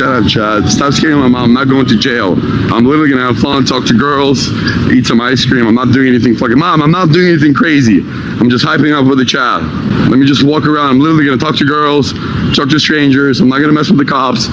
Shut up, Chad. Stop scaring my mom. I'm not going to jail. I'm literally gonna have fun, talk to girls, eat some ice cream. I'm not doing anything fucking. Mom, I'm not doing anything crazy. I'm just hyping up with the chat. Let me just walk around. I'm literally gonna talk to girls, talk to strangers. I'm not gonna mess with the cops.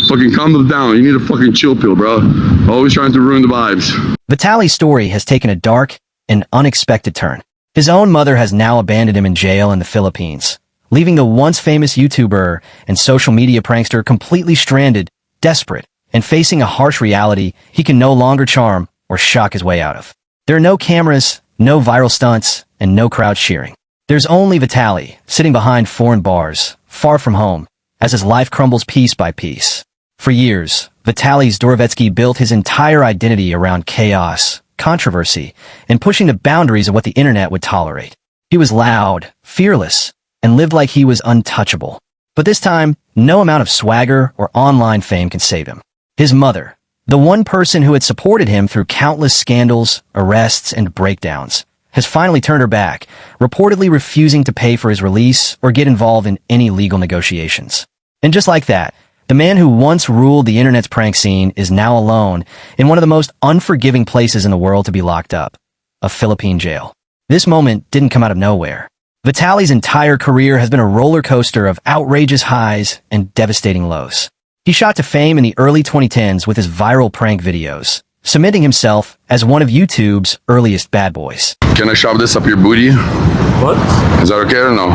Fucking calm them down. You need a fucking chill pill, bro. Always trying to ruin the vibes. Vitaly's story has taken a dark and unexpected turn. His own mother has now abandoned him in jail in the Philippines, leaving the once famous YouTuber and social media prankster completely stranded, desperate, and facing a harsh reality he can no longer charm or shock his way out of. There are no cameras, no viral stunts, and no crowd cheering. There's only Vitaly, sitting behind foreign bars, far from home, as his life crumbles piece by piece. For years, Vitaly Zdorovetskiy built his entire identity around chaos, controversy, and pushing the boundaries of what the internet would tolerate. He was loud, fearless, and lived like he was untouchable. But this time, no amount of swagger or online fame can save him. His mother, the one person who had supported him through countless scandals, arrests, and breakdowns, has finally turned her back, reportedly refusing to pay for his release or get involved in any legal negotiations. And just like that, the man who once ruled the internet's prank scene is now alone in one of the most unforgiving places in the world to be locked up, a Philippine jail. This moment didn't come out of nowhere. Vitaly's entire career has been a roller coaster of outrageous highs and devastating lows. He shot to fame in the early 2010s with his viral prank videos, cementing himself as one of YouTube's earliest bad boys. Can I shove this up your booty? What? Is that okay or no?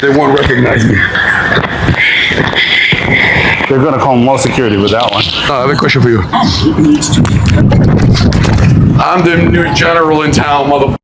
They won't recognize me. They're gonna call more security with that one. I have a question for you. I'm the new general in town, motherfucker.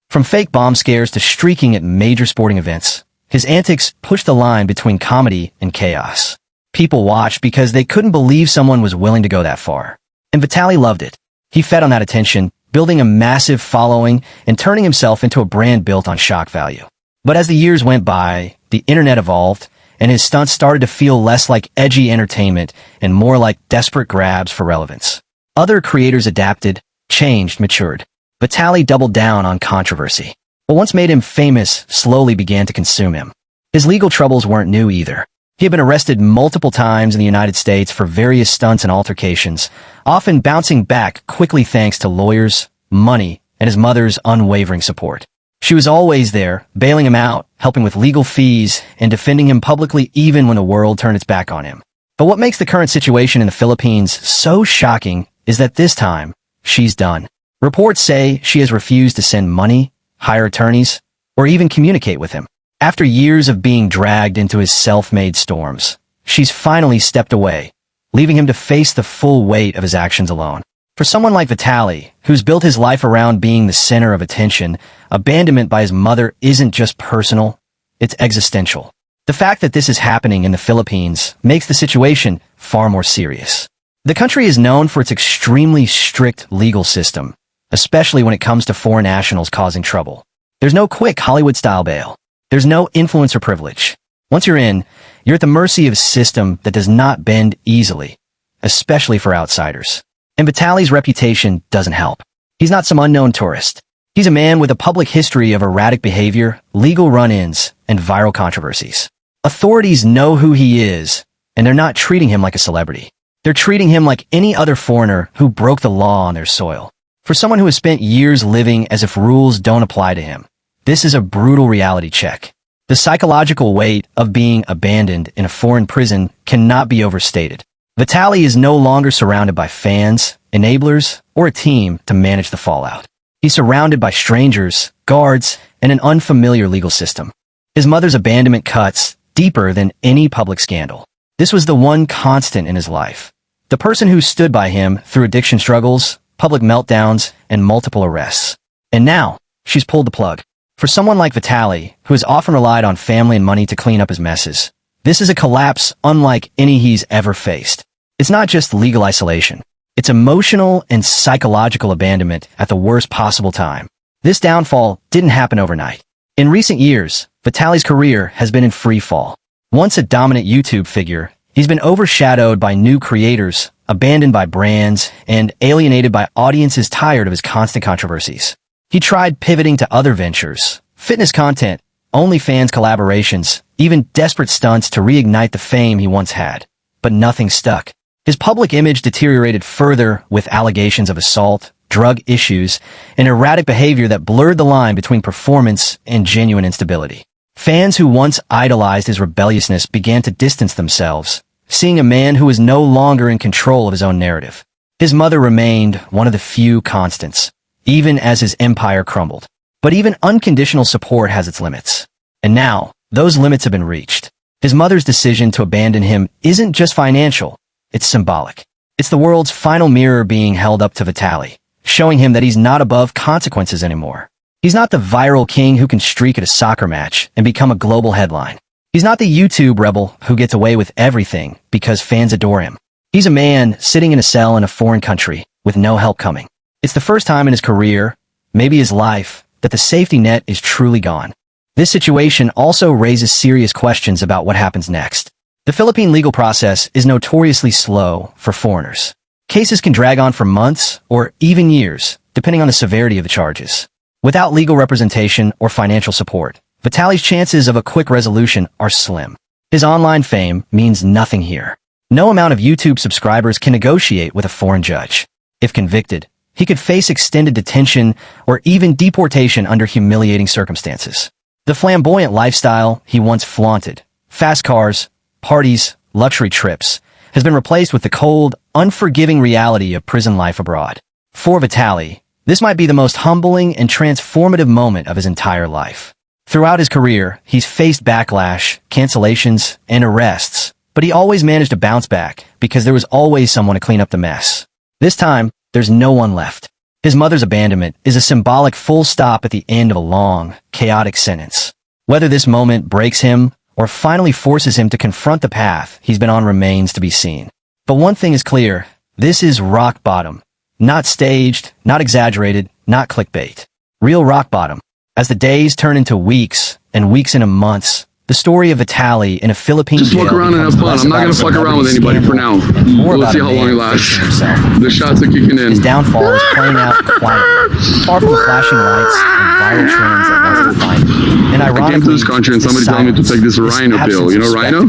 From fake bomb scares to streaking at major sporting events, his antics pushed the line between comedy and chaos. People watched because they couldn't believe someone was willing to go that far. And Vitaly loved it. He fed on that attention, building a massive following and turning himself into a brand built on shock value. But as the years went by, the internet evolved, and his stunts started to feel less like edgy entertainment and more like desperate grabs for relevance. Other creators adapted, changed, matured. Vitaly doubled down on controversy. What once made him famous slowly began to consume him. His legal troubles weren't new either. He had been arrested multiple times in the United States for various stunts and altercations, often bouncing back quickly thanks to lawyers, money, and his mother's unwavering support. She was always there, bailing him out, helping with legal fees, and defending him publicly even when the world turned its back on him. But what makes the current situation in the Philippines so shocking is that this time, she's done. Reports say she has refused to send money, hire attorneys, or even communicate with him. After years of being dragged into his self-made storms, she's finally stepped away, leaving him to face the full weight of his actions alone. For someone like Vitaly, who's built his life around being the center of attention, abandonment by his mother isn't just personal, it's existential. The fact that this is happening in the Philippines makes the situation far more serious. The country is known for its extremely strict legal system, especially when it comes to foreign nationals causing trouble. There's no quick Hollywood-style bail. There's no influencer privilege. Once you're in, you're at the mercy of a system that does not bend easily, especially for outsiders. And Vitaly's reputation doesn't help. He's not some unknown tourist. He's a man with a public history of erratic behavior, legal run-ins, and viral controversies. Authorities know who he is, and they're not treating him like a celebrity. They're treating him like any other foreigner who broke the law on their soil. For someone who has spent years living as if rules don't apply to him, this is a brutal reality check. The psychological weight of being abandoned in a foreign prison cannot be overstated. Vitaly is no longer surrounded by fans, enablers, or a team to manage the fallout. He's surrounded by strangers, guards, and an unfamiliar legal system. His mother's abandonment cuts deeper than any public scandal. This was the one constant in his life. The person who stood by him through addiction struggles, public meltdowns, and multiple arrests. And now, she's pulled the plug. For someone like Vitaly, who has often relied on family and money to clean up his messes, this is a collapse unlike any he's ever faced. It's not just legal isolation. It's emotional and psychological abandonment at the worst possible time. This downfall didn't happen overnight. In recent years, Vitaly's career has been in free fall. Once a dominant YouTube figure, he's been overshadowed by new creators, abandoned by brands, and alienated by audiences tired of his constant controversies. He tried pivoting to other ventures, fitness content, OnlyFans collaborations, even desperate stunts to reignite the fame he once had. But nothing stuck. His public image deteriorated further with allegations of assault, drug issues, and erratic behavior that blurred the line between performance and genuine instability. Fans who once idolized his rebelliousness began to distance themselves, seeing a man who was no longer in control of his own narrative. His mother remained one of the few constants, even as his empire crumbled. But even unconditional support has its limits. And now, those limits have been reached. His mother's decision to abandon him isn't just financial, it's symbolic. It's the world's final mirror being held up to Vitaly, showing him that he's not above consequences anymore. He's not the viral king who can streak at a soccer match and become a global headline. He's not the YouTube rebel who gets away with everything because fans adore him. He's a man sitting in a cell in a foreign country with no help coming. It's the first time in his career, maybe his life, that the safety net is truly gone. This situation also raises serious questions about what happens next. The Philippine legal process is notoriously slow for foreigners. Cases can drag on for months or even years, depending on the severity of the charges. Without legal representation or financial support, Vitaly's chances of a quick resolution are slim. His online fame means nothing here. No amount of YouTube subscribers can negotiate with a foreign judge. If convicted, he could face extended detention or even deportation under humiliating circumstances. The flamboyant lifestyle he once flaunted, fast cars, parties, luxury trips, has been replaced with the cold, unforgiving reality of prison life abroad. For Vitaly, this might be the most humbling and transformative moment of his entire life. Throughout his career, he's faced backlash, cancellations, and arrests, but he always managed to bounce back because there was always someone to clean up the mess. This time, there's no one left. His mother's abandonment is a symbolic full stop at the end of a long, chaotic sentence. Whether this moment breaks him or finally forces him to confront the path he's been on remains to be seen. But one thing is clear, this is rock bottom. Not staged, not exaggerated, not clickbait. Real rock bottom. As the days turn into weeks and weeks into months, the story of Vitaly in a Philippine Just jail walk around and have becomes fun. less I'm not about gonna fuck around with celebrity anybody for now. scandal and more We'll about see a how long man it lasts. facing himself. The shots are kicking in. His downfall is playing out quietly, far from the flashing lights and viral trends that once defined him. And I ironically, came to this country and it's somebody told me to silence, take this rhino pill. You know rhino?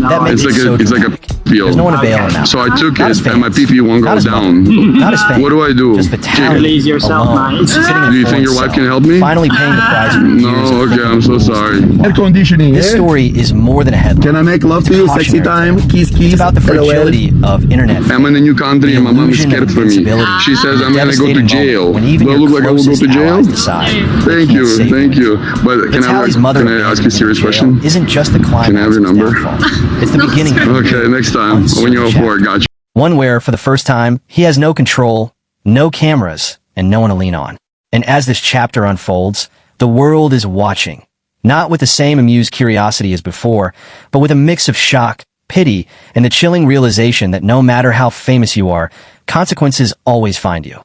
that makes It's like it so it's like a dramatic. pill. There's no one to bail him out. So I took Not his it and my fans. PP won't Not go his down. mother. Not his fans. What do I do? Just Vitaly Release yourself, alone, man. sitting in a Do you think your foreign wife can cell, help me? finally paying the price for years No, of okay, flipping I'm so rules. sorry. Air conditioning, This story is more than a headline. Can I make love to you? It's a Sexy cautionary time, kiss, kiss. It's about the LOL. fragility of internet. I'm in a new country and my mom is illusion of scared for me. invincibility, She says I'm the gonna go to devastating jail. moment when even Do I your look like I will go closest to jail? allies decide they Thank can't you, save thank you. But Vitaly's mother can I ask you a serious question? isn't just the climax Can I have your of his number? downfall. It's the beginning of Okay, next time when you're Uncertain for it, got you. one where, for the first time, he has no control, no cameras, and no one to lean on. And as this chapter unfolds, the world is watching, not with the same amused curiosity as before, but with a mix of shock, pity, and the chilling realization that no matter how famous you are, consequences always find you.